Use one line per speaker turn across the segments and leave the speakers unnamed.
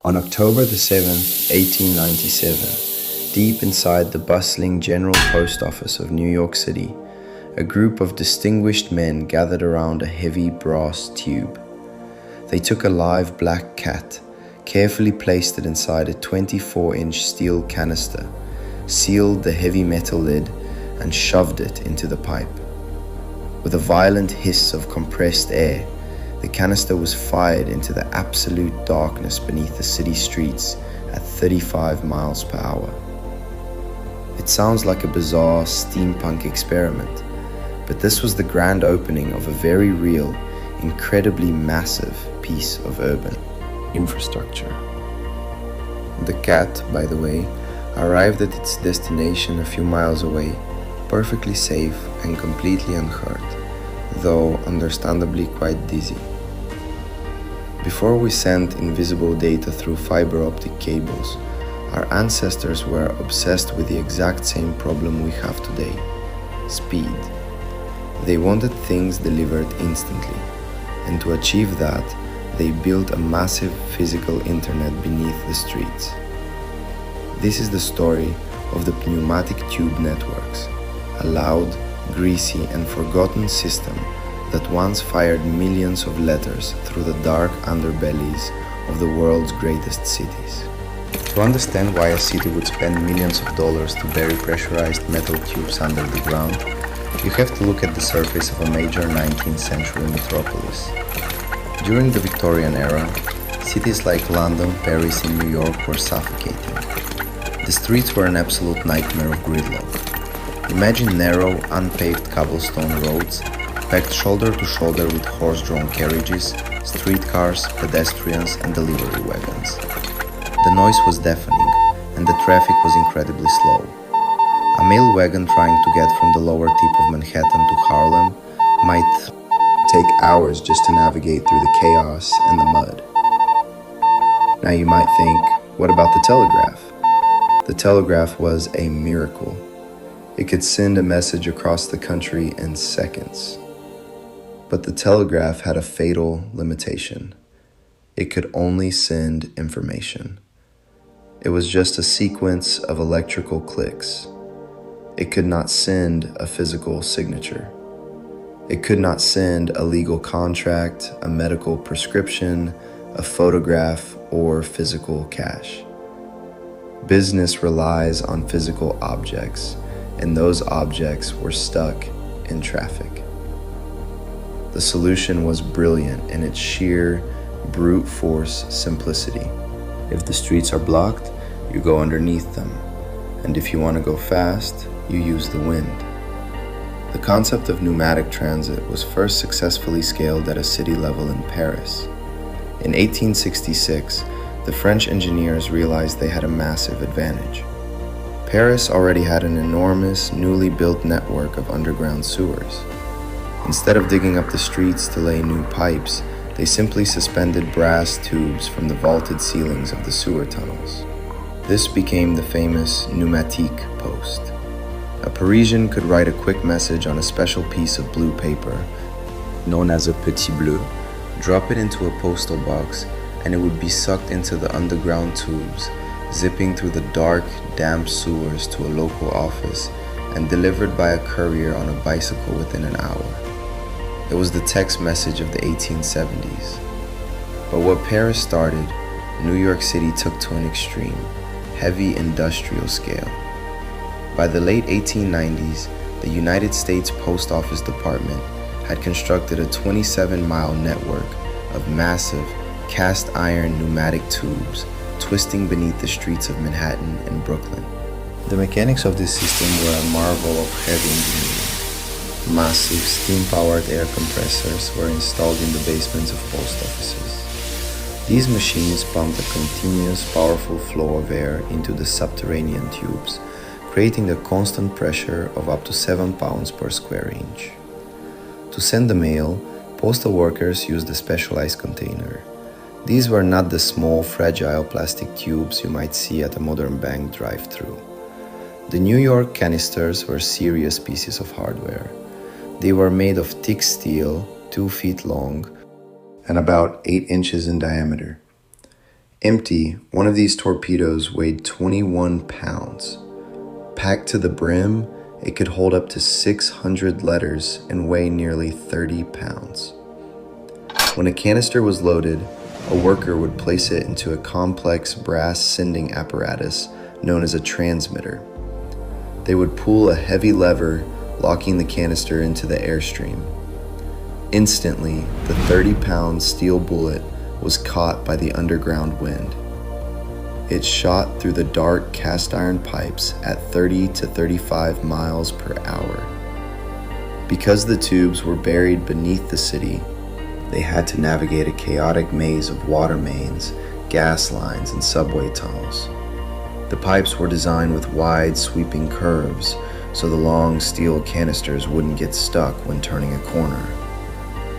On October the 7th, 1897, deep inside the bustling General Post Office of New York City, a group of distinguished men gathered around a heavy brass tube. They took a live black cat, carefully placed it inside a 24-inch steel canister, sealed the heavy metal lid, and shoved it into the pipe. With a violent hiss of compressed air, the canister was fired into the absolute darkness beneath the city streets at 35 miles per hour. It sounds like a bizarre steampunk experiment, but this was the grand opening of a very real, incredibly massive piece of urban infrastructure. The cat, by the way, arrived at its destination a few miles away, perfectly safe and completely unhurt, though understandably quite dizzy. Before we sent invisible data through fiber-optic cables, our ancestors were obsessed with the exact same problem we have today: speed. They wanted things delivered instantly, and to achieve that, they built a massive physical internet beneath the streets. This is the story of the pneumatic tube networks, a loud, greasy, and forgotten system that once fired millions of letters through the dark underbellies of the world's greatest cities. To understand why a city would spend millions of dollars to bury pressurized metal tubes under the ground, you have to look at the surface of a major 19th century metropolis. During the Victorian Era, cities like London, Paris, and New York were suffocating. The streets were an absolute nightmare of gridlock. Imagine narrow, unpaved cobblestone roads packed shoulder to shoulder with horse-drawn carriages, streetcars, pedestrians, and delivery wagons. The noise was deafening, and the traffic was incredibly slow. A mail wagon trying to get from the lower tip of Manhattan to Harlem might take hours just to navigate through the chaos and the mud. Now you might think, what about the telegraph? The telegraph was a miracle. It could send a message across the country in seconds. But the telegraph had a fatal limitation. It could only send information. It was just a sequence of electrical clicks. It could not send a physical signature. It could not send a legal contract, a medical prescription, a photograph, or physical cash. Business relies on physical objects, and those objects were stuck in traffic. The solution was brilliant in its sheer, brute force simplicity. If the streets are blocked, you go underneath them, and if you want to go fast, you use the wind. The concept of pneumatic transit was first successfully scaled at a city level in Paris. In 1866, the French engineers realized they had a massive advantage. Paris already had an enormous, newly built network of underground sewers. Instead of digging up the streets to lay new pipes, they simply suspended brass tubes from the vaulted ceilings of the sewer tunnels. This became the famous Pneumatic post. A Parisian could write a quick message on a special piece of blue paper, known as a petit bleu, drop it into a postal box, and it would be sucked into the underground tubes, zipping through the dark, damp sewers to a local office, and delivered by a courier on a bicycle within an hour. It was the text message of the 1870s. But what Paris started, New York City took to an extreme, heavy industrial scale. By the late 1890s, the United States Post Office Department had constructed a 27-mile network of massive, cast iron pneumatic tubes twisting beneath the streets of Manhattan and Brooklyn. The mechanics of this system were a marvel of heavy engineering. Massive steam-powered air compressors were installed in the basements of post offices. These machines pumped a continuous, powerful flow of air into the subterranean tubes, creating a constant pressure of up to 7 pounds per square inch. To send the mail, postal workers used a specialized container. These were not the small, fragile plastic tubes you might see at a modern bank drive-thru. The New York canisters were serious pieces of hardware. They were made of thick steel, 2 feet long, and about 8 inches in diameter. Empty, one of these torpedoes weighed 21 pounds. Packed to the brim, it could hold up to 600 letters and weigh nearly 30 pounds. When a canister was loaded, a worker would place it into a complex brass sending apparatus known as a transmitter. They would pull a heavy lever, locking the canister into the airstream. Instantly, the 30-pound steel bullet was caught by the underground wind. It shot through the dark cast iron pipes at 30 to 35 miles per hour. Because the tubes were buried beneath the city, they had to navigate a chaotic maze of water mains, gas lines, and subway tunnels. The pipes were designed with wide, sweeping curves, so the long steel canisters wouldn't get stuck when turning a corner.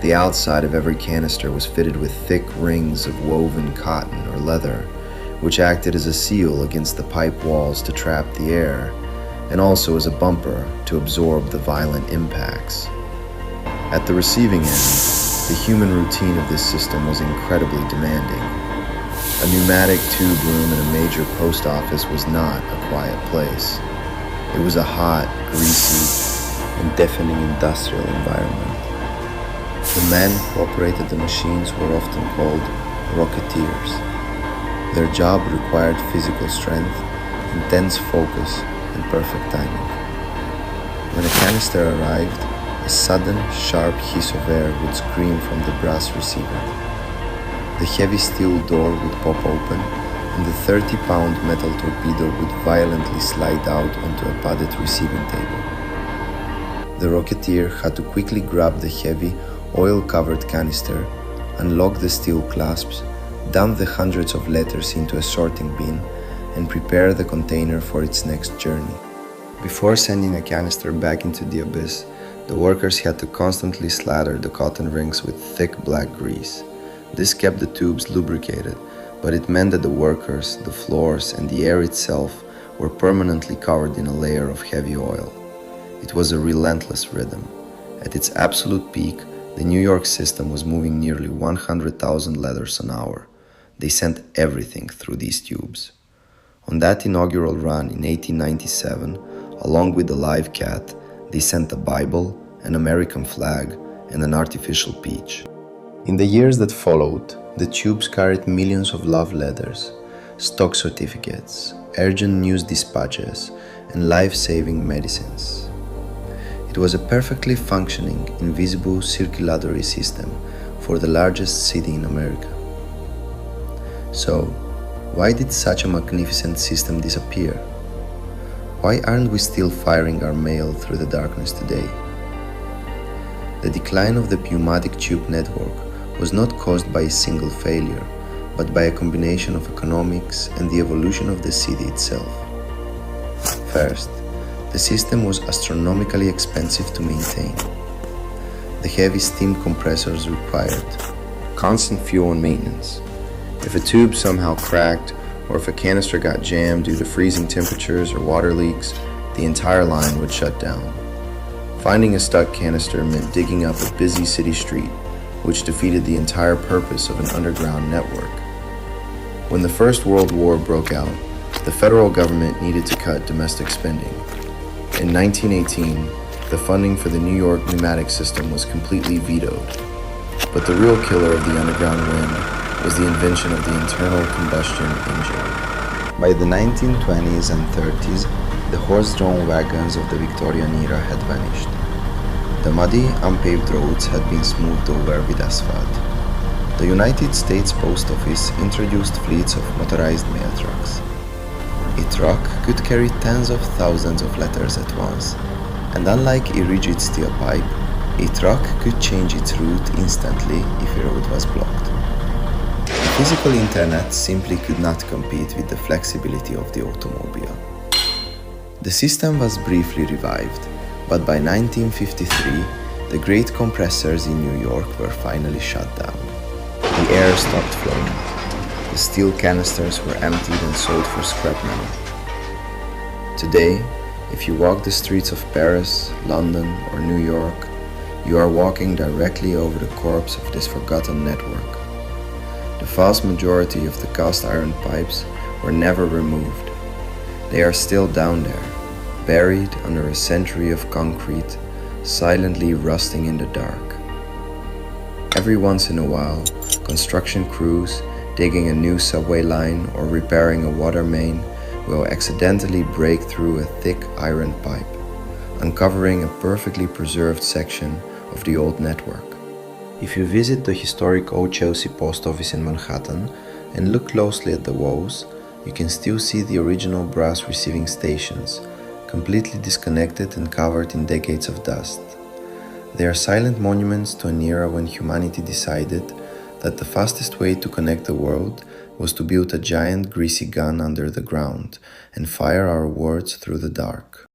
The outside of every canister was fitted with thick rings of woven cotton or leather, which acted as a seal against the pipe walls to trap the air, and also as a bumper to absorb the violent impacts. At the receiving end, the human routine of this system was incredibly demanding. A pneumatic tube room in a major post office was not a quiet place. It was a hot, greasy, and deafening industrial environment. The men who operated the machines were often called Rocketeers. Their job required physical strength, intense focus, and perfect timing. When a canister arrived, a sudden, sharp hiss of air would scream from the brass receiver. The heavy steel door would pop open, and the 30-pound metal torpedo would violently slide out onto a padded receiving table. The Rocketeer had to quickly grab the heavy, oil-covered canister, unlock the steel clasps, dump the hundreds of letters into a sorting bin, and prepare the container for its next journey. Before sending a canister back into the abyss, the workers had to constantly slather the cotton rings with thick black grease. This kept the tubes lubricated, but it meant that the workers, the floors, and the air itself were permanently covered in a layer of heavy oil. It was a relentless rhythm. At its absolute peak, the New York system was moving nearly 100,000 letters an hour. They sent everything through these tubes. On that inaugural run in 1897, along with the live cat, they sent a Bible, an American flag, and an artificial peach. In the years that followed, the tubes carried millions of love letters, stock certificates, urgent news dispatches, and life-saving medicines. It was a perfectly functioning, invisible circulatory system for the largest city in America. So, why did such a magnificent system disappear? Why aren't we still firing our mail through the darkness today? The decline of the pneumatic tube network was not caused by a single failure, but by a combination of economics and the evolution of the city itself. First, the system was astronomically expensive to maintain. The heavy steam compressors required constant fuel and maintenance. If a tube somehow cracked, or if a canister got jammed due to freezing temperatures or water leaks, the entire line would shut down. Finding a stuck canister meant digging up a busy city street, which defeated the entire purpose of an underground network. When the First World War broke out, the federal government needed to cut domestic spending. In 1918, the funding for the New York pneumatic system was completely vetoed. But the real killer of the underground wind was the invention of the internal combustion engine. By the 1920s and 30s, the horse-drawn wagons of the Victorian era had vanished. The muddy, unpaved roads had been smoothed over with asphalt. The United States Post Office introduced fleets of motorized mail trucks. A truck could carry tens of thousands of letters at once, and unlike a rigid steel pipe, a truck could change its route instantly if a road was blocked. The physical internet simply could not compete with the flexibility of the automobile. The system was briefly revived, but by 1953, the great compressors in New York were finally shut down. The air stopped flowing. The steel canisters were emptied and sold for scrap money. Today, if you walk the streets of Paris, London, or New York, you are walking directly over the corpse of this forgotten network. The vast majority of the cast iron pipes were never removed. They are still down there, buried under a century of concrete, silently rusting in the dark. Every once in a while, construction crews digging a new subway line or repairing a water main will accidentally break through a thick iron pipe, uncovering a perfectly preserved section of the old network. If you visit the historic Old Chelsea post office in Manhattan and look closely at the walls, you can still see the original brass receiving stations, completely disconnected and covered in decades of dust. They are silent monuments to an era when humanity decided that the fastest way to connect the world was to build a giant greasy gun under the ground and fire our words through the dark.